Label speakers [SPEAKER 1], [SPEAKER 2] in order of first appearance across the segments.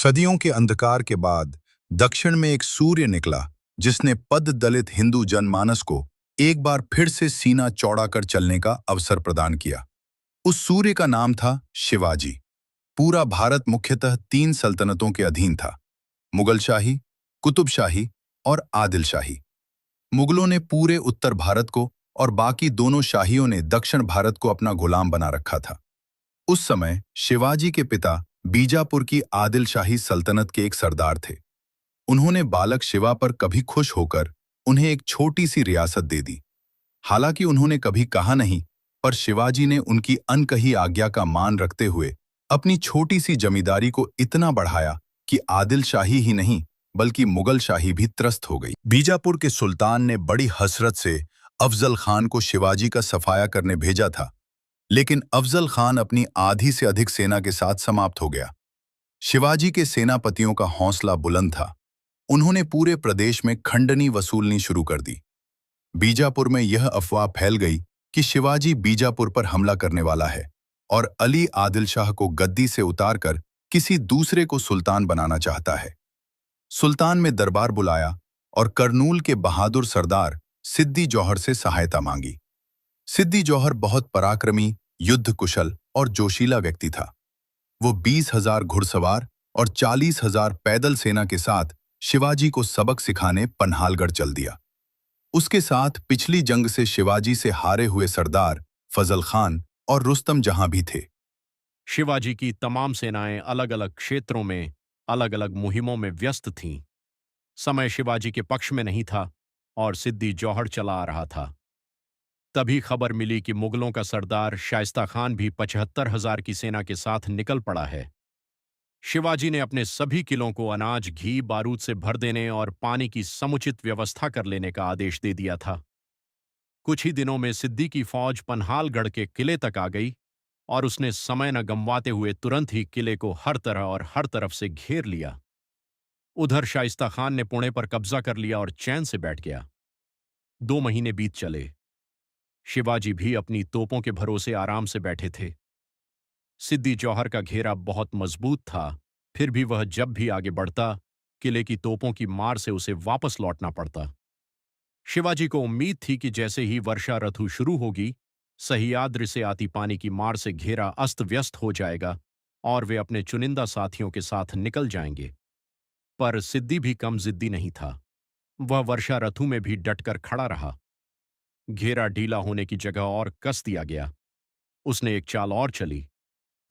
[SPEAKER 1] सदियों के अंधकार के बाद दक्षिण में एक सूर्य निकला जिसने पद दलित हिंदू जनमानस को एक बार फिर से सीना चौड़ा कर चलने का अवसर प्रदान किया। उस सूर्य का नाम था शिवाजी। पूरा भारत मुख्यतः तीन सल्तनतों के अधीन था, मुगल शाही, कुतुब शाही और आदिल शाही। मुगलों ने पूरे उत्तर भारत को और बाकी दोनों शाहियों ने दक्षिण भारत को अपना गुलाम बना रखा था। उस समय शिवाजी के पिता बीजापुर की आदिल शाही सल्तनत के एक सरदार थे। उन्होंने बालक शिवा पर कभी खुश होकर उन्हें एक छोटी सी रियासत दे दी। हालांकि उन्होंने कभी कहा नहीं, पर शिवाजी ने उनकी अनकही आज्ञा का मान रखते हुए अपनी छोटी सी जमींदारी को इतना बढ़ाया कि आदिल शाही ही नहीं बल्कि मुगल शाही भी त्रस्त हो गई। बीजापुर के सुल्तान ने बड़ी हसरत से अफजल खान को शिवाजी का सफाया करने भेजा था, लेकिन अफजल खान अपनी आधी से अधिक सेना के साथ समाप्त हो गया। शिवाजी के सेनापतियों का हौसला बुलंद था। उन्होंने पूरे प्रदेश में खंडनी वसूलनी शुरू कर दी। बीजापुर में यह अफवाह फैल गई कि शिवाजी बीजापुर पर हमला करने वाला है और अली आदिल शाह को गद्दी से उतारकर किसी दूसरे को सुल्तान बनाना चाहता है। सुल्तान में दरबार बुलाया और करनूल के बहादुर सरदार सिद्दी जौहर से सहायता मांगी। सिद्दी जौहर बहुत पराक्रमी, युद्ध कुशल और जोशीला व्यक्ति था। वो 20,000 घुड़सवार और 40,000 पैदल सेना के साथ शिवाजी को सबक सिखाने पन्हालगढ़ चल दिया। उसके साथ पिछली जंग से शिवाजी से हारे हुए सरदार फजल खान और रुस्तम जहां भी थे।
[SPEAKER 2] शिवाजी की तमाम सेनाएं अलग अलग क्षेत्रों में अलग अलग मुहिमों में व्यस्त थीं। समय शिवाजी के पक्ष में नहीं था और सिद्दी जौहर चला आ रहा था। तभी खबर मिली कि मुगलों का सरदार शाइस्ता खान भी 75,000 की सेना के साथ निकल पड़ा है। शिवाजी ने अपने सभी किलों को अनाज, घी, बारूद से भर देने और पानी की समुचित व्यवस्था कर लेने का आदेश दे दिया था। कुछ ही दिनों में सिद्दी की फौज पन्हालगढ़ के किले तक आ गई और उसने समय न गंवाते हुए तुरंत ही किले को हर तरह और हर तरफ से घेर लिया। उधर शाइस्ता खान ने पुणे पर कब्जा कर लिया और चैन से बैठ गया। 2 महीने बीत चले। शिवाजी भी अपनी तोपों के भरोसे आराम से बैठे थे। सिद्दी जौहर का घेरा बहुत मजबूत था, फिर भी वह जब भी आगे बढ़ता, किले की तोपों की मार से उसे वापस लौटना पड़ता। शिवाजी को उम्मीद थी कि जैसे ही वर्षा ऋतु शुरू होगी, सह्याद्रि से आती पानी की मार से घेरा अस्त व्यस्त हो जाएगा और वे अपने चुनिंदा साथियों के साथ निकल जाएंगे। पर सिद्दी भी कम जिद्दी नहीं था। वह वर्षा ऋतु में भी डटकर खड़ा रहा। घेरा ढीला होने की जगह और कस दिया गया। उसने एक चाल और चली।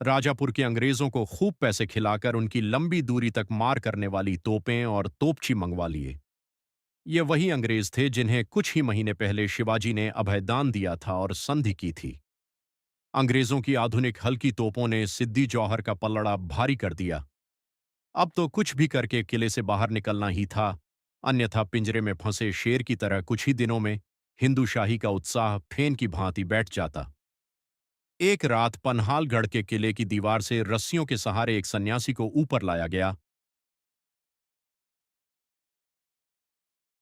[SPEAKER 2] राजापुर के अंग्रेजों को खूब पैसे खिलाकर उनकी लंबी दूरी तक मार करने वाली तोपें और तोपची मंगवा लिए। ये वही अंग्रेज थे जिन्हें कुछ ही महीने पहले शिवाजी ने अभयदान दिया था और संधि की थी। अंग्रेजों की आधुनिक हल्की तोपों ने सिद्दी जौहर का पल्लड़ा भारी कर दिया। अब तो कुछ भी करके किले से बाहर निकलना ही था, अन्यथा पिंजरे में फंसे शेर की तरह कुछ ही दिनों में हिंदू शाही का उत्साह फेन की भांति बैठ जाता। एक रात पन्हालगढ़ के किले की दीवार से रस्सियों के सहारे एक सन्यासी को ऊपर लाया गया